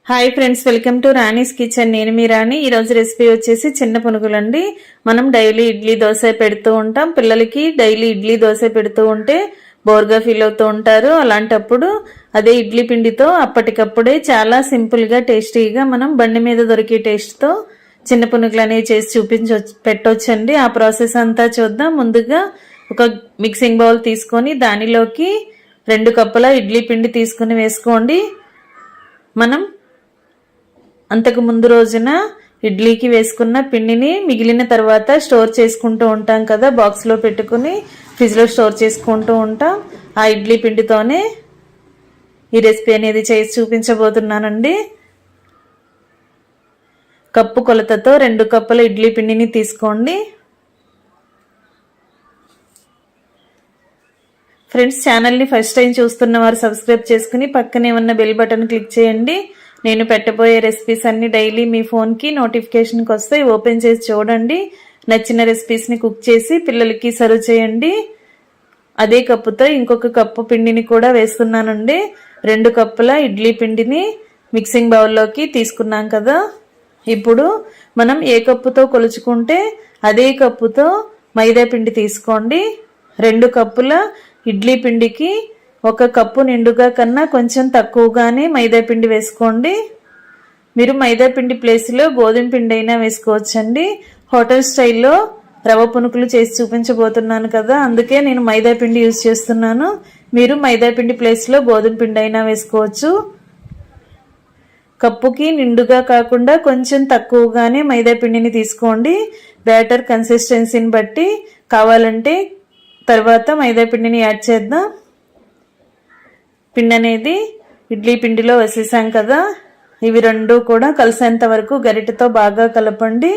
Hi friends, welcome to Rani's kitchen. నేను మీ రాణి. ఈరోజు recipe వచ్చేసి చిన్న పునుగులండి. మనం డైలీ ఇడ్లీ దోశ పెడుతూ ఉంటాం. పిల్లలకి డైలీ ఇడ్లీ దోశ పెడుతూ ఉంటే బోర్గా ఫీల్ అవుతూ ఉంటారు. అలాంటప్పుడు అదే ఇడ్లీ పిండితో అప్పటికప్పుడే చాలా సింపుల్గా టేస్టీగా మనం బండి మీద దొరికే టేస్ట్తో చిన్న పునుగులు అనేవి చేసి పెట్టొచ్చండి. ఆ ప్రాసెస్ అంతా చూద్దాం. ముందుగా ఒక మిక్సింగ్ బౌల్ తీసుకొని దానిలోకి 2 కప్పుల ఇడ్లీ పిండి తీసుకుని వేసుకోండి. మనం అంతకు ముందు రోజున ఇడ్లీకి వేసుకున్న పిండిని మిగిలిన తర్వాత స్టోర్ చేసుకుంటూ ఉంటాం కదా, బాక్స్లో పెట్టుకుని ఫ్రిడ్జ్లో స్టోర్ చేసుకుంటూ ఉంటాం. ఆ ఇడ్లీ పిండితోనే ఈ రెసిపీ అనేది చేసి చూపించబోతున్నానండి. కప్పు కొలతతో 2 కప్పుల ఇడ్లీ పిండిని తీసుకోండి. ఫ్రెండ్స్, ఛానల్ని ఫస్ట్ టైం చూస్తున్న వారు సబ్స్క్రైబ్ చేసుకుని పక్కనే ఉన్న బెల్ బటన్ క్లిక్ చేయండి. నేను పెట్టబోయే రెసిపీస్ అన్ని డైలీ మీ ఫోన్కి నోటిఫికేషన్కి వస్తాయి. ఓపెన్ చేసి చూడండి. నచ్చిన రెసిపీస్ని కుక్ చేసి పిల్లలకి సర్వ్ చేయండి. అదే కప్పుతో ఇంకొక కప్పు పిండిని కూడా వేస్తున్నానండి. 2 కప్పుల ఇడ్లీ పిండిని మిక్సింగ్ బౌల్లోకి తీసుకున్నాం కదా. ఇప్పుడు మనం ఏ కప్పుతో కొలుచుకుంటే అదే కప్పుతో మైదా పిండి తీసుకోండి. 2 కప్పుల ఇడ్లీ పిండికి 1 కప్పు నిండుగా కన్నా కొంచెం తక్కువగానే మైదా పిండి వేసుకోండి. మీరు మైదా పిండి ప్లేస్లో గోధుమ పిండి అయినా వేసుకోవచ్చండి. హోటల్ స్టైల్లో రవ్వ పునుకులు చేసి చూపించబోతున్నాను కదా, అందుకే నేను మైదా పిండి యూజ్ చేస్తున్నాను. మీరు మైదా పిండి ప్లేస్లో గోధుమ పిండి అయినా వేసుకోవచ్చు. కప్పుకి నిండుగా కాకుండా కొంచెం తక్కువగానే మైదా పిండిని తీసుకోండి. బ్యాటర్ కన్సిస్టెన్సీని బట్టి కావాలంటే తర్వాత మైదా పిండిని యాడ్ చేద్దాం. పిండి అనేది ఇడ్లీ పిండిలో వేసేసాం కదా, ఇవి 2 కూడా కలిసేంత వరకు గరిటెతో బాగా కలపండి.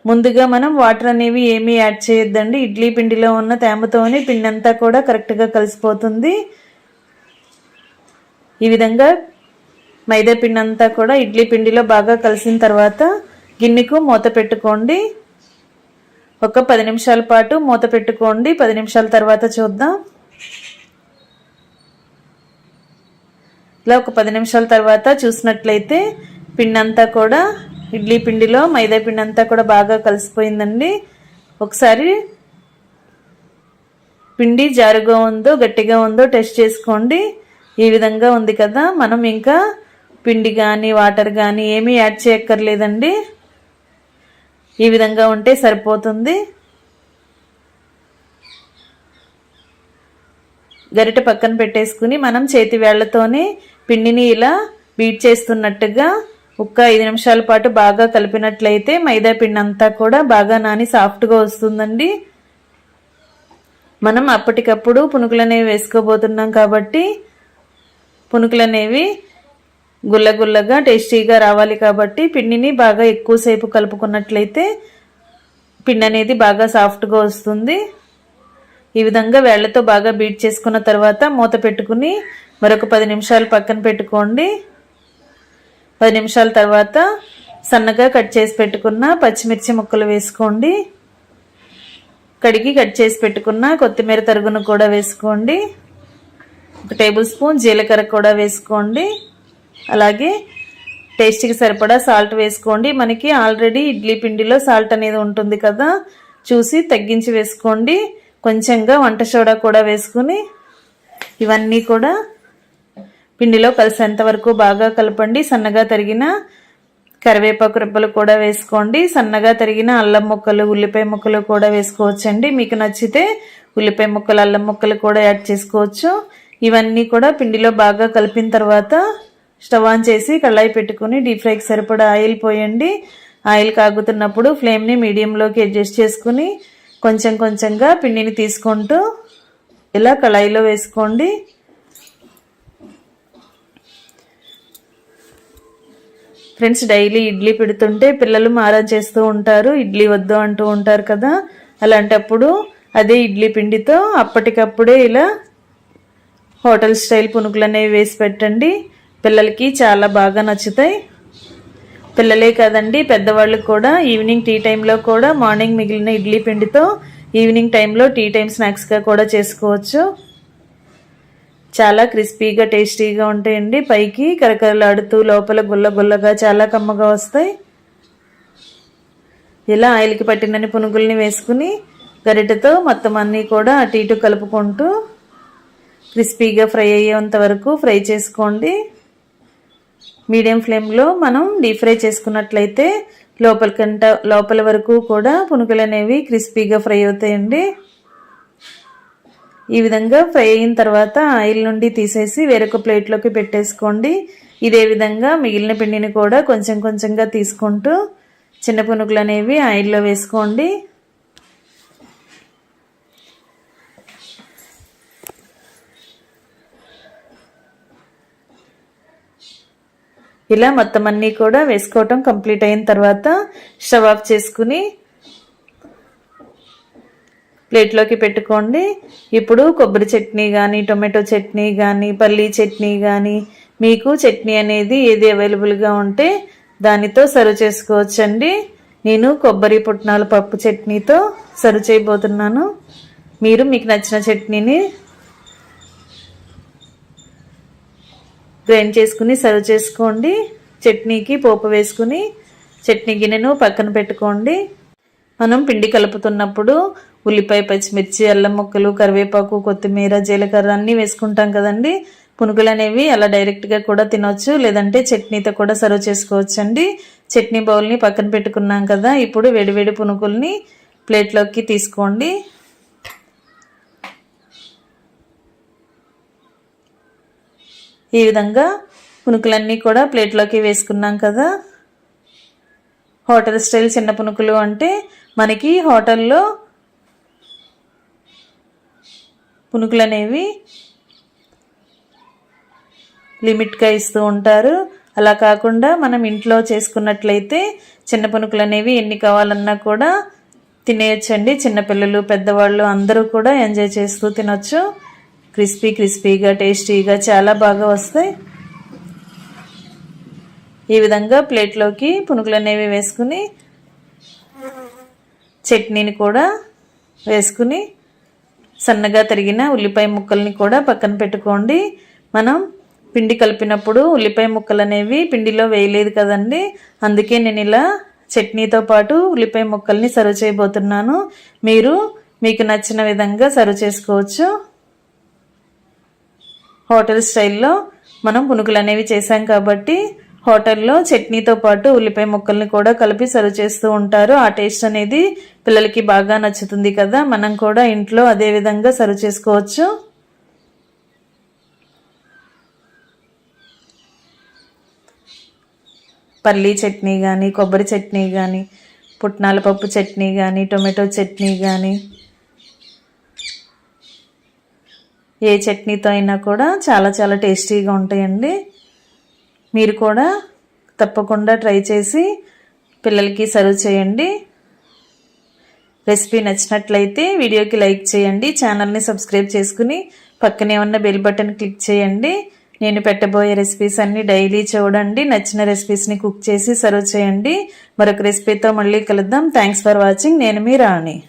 ముందుగా మనం వాటర్ అనేవి ఏమీ యాడ్ చేయొద్దండి. ఇడ్లీ పిండిలో ఉన్న తేమతోనే పిండి అంతా కూడా కరెక్ట్గా కలిసిపోతుంది. ఈ విధంగా మైదా పిండి అంతా కూడా ఇడ్లీ పిండిలో బాగా కలిసిన తర్వాత గిన్నెకు మూత పెట్టుకోండి. ఒక 10 నిమిషాల పాటు మూత పెట్టుకోండి. 10 నిమిషాల తర్వాత చూద్దాం. ఇలా ఒక 10 నిమిషాల తర్వాత చూసినట్లయితే పిండి అంతా కూడా ఇడ్లీ పిండిలో మైదా పిండి అంతా కూడా బాగా కలిసిపోయిందండి. ఒకసారి పిండి జారుగా ఉందో గట్టిగా ఉందో టెస్ట్ చేసుకోండి. ఈ విధంగా ఉంది కదా, మనం ఇంకా పిండి కానీ వాటర్ కానీ ఏమీ యాడ్ చేయక్కర్లేదండి. ఈ విధంగా ఉంటే సరిపోతుంది. గరిటె పక్కన పెట్టేసుకుని మనం చేతి వేళ్లతోనే పిండిని ఇలా బీట్ చేస్తున్నట్టుగా ఒక 5 నిమిషాల పాటు బాగా కలిపినట్లయితే మైదా పిండి అంతా కూడా బాగా నాని సాఫ్ట్గా వస్తుందండి. మనం అప్పటికప్పుడు పునుకులు అనేవి వేసుకోబోతున్నాం కాబట్టి పునుకులు అనేవి గుల్లగుల్లగా టేస్టీగా రావాలి కాబట్టి పిండిని బాగా ఎక్కువసేపు కలుపుకున్నట్లయితే పిండి అనేది బాగా సాఫ్ట్గా వస్తుంది. ఈ విధంగా వేళ్లతో బాగా బీట్ చేసుకున్న తర్వాత మూత పెట్టుకుని మరొక 10 నిమిషాలు పక్కన పెట్టుకోండి. 10 నిమిషాల తర్వాత సన్నగా కట్ చేసి పెట్టుకున్న పచ్చిమిర్చి ముక్కలు వేసుకోండి. కడిగి కట్ చేసి పెట్టుకున్న కొత్తిమీర తరుగును కూడా వేసుకోండి. 1 టేబుల్ స్పూన్ జీలకర్ర కూడా వేసుకోండి. అలాగే టేస్ట్కి సరిపడా సాల్ట్ వేసుకోండి. మనకి ఆల్రెడీ ఇడ్లీ పిండిలో సాల్ట్ అనేది ఉంటుంది కదా, చూసి తగ్గించి వేసుకోండి. కొంచెంగా వంట సోడా కూడా వేసుకుని ఇవన్నీ కూడా పిండిలో కలిసేంత వరకు బాగా కలపండి. సన్నగా తరిగిన కరివేపాకు రెబ్బలు కూడా వేసుకోండి. సన్నగా తరిగిన అల్లం ముక్కలు, ఉల్లిపాయ ముక్కలు కూడా వేసుకోవచ్చండి. మీకు నచ్చితే ఉల్లిపాయ ముక్కలు, అల్లం ముక్కలు కూడా యాడ్ చేసుకోవచ్చు. ఇవన్నీ కూడా పిండిలో బాగా కలిపిన తర్వాత స్టవ్ ఆన్ చేసి కళాయి పెట్టుకుని డీప్ ఫ్రైకి సరిపడా ఆయిల్ పోయండి. ఆయిల్ కాగుతున్నప్పుడు ఫ్లేమ్ని మీడియంలోకి అడ్జస్ట్ చేసుకుని కొంచెం కొంచెంగా పిండిని తీసుకుంటూ ఇలా కళాయిలో వేసుకోండి. ఫ్రెండ్స్, డైలీ ఇడ్లీ పెడుతుంటే పిల్లలు మారం చేస్తూ ఉంటారు, ఇడ్లీ వద్దు అంటూ ఉంటారు కదా. అలాంటప్పుడు అదే ఇడ్లీ పిండితో అప్పటికప్పుడే ఇలా హోటల్ స్టైల్ పునుకులు అనేవి వేసి పెట్టండి. పిల్లలకి చాలా బాగా నచ్చుతాయి. పిల్లలే కదండి, పెద్దవాళ్ళు కూడా ఈవినింగ్ టీ టైంలో కూడా మార్నింగ్ మిగిలిన ఇడ్లీ పిండితో ఈవినింగ్ టైంలో టీ టైం స్నాక్స్గా కూడా చేసుకోవచ్చు. చాలా క్రిస్పీగా టేస్టీగా ఉంటాయండి. పైకి కరకరలాడుతూ లోపల గుల్ల గుల్లగా చాలా కమ్మగా వస్తాయి. ఇలా ఆయిల్కి పట్టినన్ని పునుగుల్ని వేసుకుని గరిటెతో మొత్తం అన్నీ కూడా అటు ఇటు కలుపుకుంటూ క్రిస్పీగా ఫ్రై అయ్యేంత వరకు ఫ్రై చేసుకోండి. మీడియం ఫ్లేమ్లో మనం డీప్ ఫ్రై చేసుకున్నట్లయితే లోపల వరకు కూడా పునుగులు అనేవి క్రిస్పీగా ఫ్రై అవుతాయండి. ఈ విధంగా ఫ్రై అయిన తర్వాత ఆయిల్ నుండి తీసేసి వేరొక ప్లేట్లోకి పెట్టేసుకోండి. ఇదే విధంగా మిగిలిన పిండిని కూడా కొంచెం కొంచెంగా తీసుకుంటూ చిన్న పునుగులు అనేవి ఆయిల్లో వేసుకోండి. ఇలా మొత్తం అన్నీ కూడా వేసుకోవటం కంప్లీట్ అయిన తర్వాత స్టవ్ ఆఫ్ చేసుకుని ప్లేట్లోకి పెట్టుకోండి. ఇప్పుడు కొబ్బరి చట్నీ కానీ, టొమాటో చట్నీ కానీ, పల్లీ చట్నీ కానీ, మీకు చట్నీ అనేది ఏది అవైలబుల్గా ఉంటే దానితో సర్వ్ చేసుకోవచ్చండి. నేను కొబ్బరి పుట్నాల పప్పు చట్నీతో సర్వ్ చేయబోతున్నాను. మీరు మీకు నచ్చిన చట్నీని గ్రైండ్ చేసుకుని సర్వ్ చేసుకోండి. చట్నీకి పోపు వేసుకుని చట్నీ గిన్నెను పక్కన పెట్టుకోండి. మనం పిండి కలుపుతున్నప్పుడు ఉల్లిపాయ, పచ్చిమిర్చి, అల్లం ముక్కలు, కరివేపాకు, కొత్తిమీర, జీలకర్ర అన్నీ వేసుకుంటాం కదండి. పునుగులు అనేవి అలా డైరెక్ట్గా కూడా తినొచ్చు, లేదంటే చట్నీతో కూడా సర్వ్ చేసుకోవచ్చండి. చట్నీ బౌల్ని పక్కన పెట్టుకున్నాం కదా, ఇప్పుడు వేడివేడి పునుగుల్ని ప్లేట్లోకి తీసుకోండి. ఈ విధంగా పునుకులన్నీ కూడా ప్లేట్లోకి వేసుకున్నాం కదా. హోటల్ స్టైల్ చిన్న పునుకులు అంటే మనకి హోటల్లో పునుకులు అనేవి లిమిట్గా ఇస్తూ ఉంటారు. అలా కాకుండా మనం ఇంట్లో చేసుకున్నట్లయితే చిన్న పునుకులు అనేవి ఎన్ని కావాలన్నా కూడా తినేయచ్చండి. చిన్నపిల్లలు, పెద్దవాళ్ళు అందరూ కూడా ఎంజాయ్ చేస్తూ తినొచ్చు. క్రిస్పీగా టేస్టీగా చాలా బాగా వస్తాయి. ఈ విధంగా ప్లేట్లోకి పునుగులు అనేవి వేసుకుని చట్నీని కూడా వేసుకుని సన్నగా తరిగిన ఉల్లిపాయ ముక్కల్ని కూడా పక్కన పెట్టుకోండి. మనం పిండి కలిపినప్పుడు ఉల్లిపాయ ముక్కలు అనేవి పిండిలో వేయలేదు కదండి, అందుకే నేను ఇలా చట్నీతో పాటు ఉల్లిపాయ ముక్కల్ని సర్వ్ చేయబోతున్నాను. మీరు మీకు నచ్చిన విధంగా సర్వ్ చేసుకోవచ్చు. హోటల్ స్టైల్లో మనం పునుగులు అనేవి చేసాం కాబట్టి హోటల్లో చట్నీతో పాటు ఉల్లిపాయ ముక్కల్ని కూడా కలిపి సర్వ్ చేస్తూ ఉంటారు. ఆ టేస్ట్ అనేది పిల్లలకి బాగా నచ్చుతుంది కదా. మనం కూడా ఇంట్లో అదే విధంగా సర్వ్ చేసుకోవచ్చు. పల్లీ చట్నీ కానీ, కొబ్బరి చట్నీ కానీ, పుట్నాల పప్పు చట్నీ కానీ, టొమాటో చట్నీ కానీ, ఏ చట్నీతో అయినా కూడా చాలా చాలా టేస్టీగా ఉంటాయండి. మీరు కూడా తప్పకుండా ట్రై చేసి పిల్లలకి సర్వ్ చేయండి. రెసిపీ నచ్చినట్లయితే వీడియోకి లైక్ చేయండి. ఛానల్ని సబ్స్క్రైబ్ చేసుకుని పక్కనే ఉన్న బెల్ బటన్ క్లిక్ చేయండి. నేను పెట్టబోయే రెసిపీస్ అన్నీ డైలీ చూడండి. నచ్చిన రెసిపీస్ని కుక్ చేసి సర్వ్ చేయండి. మరొక రెసిపీతో మళ్ళీ కలుద్దాం. Thanks for watching. నేను మీ రాణి.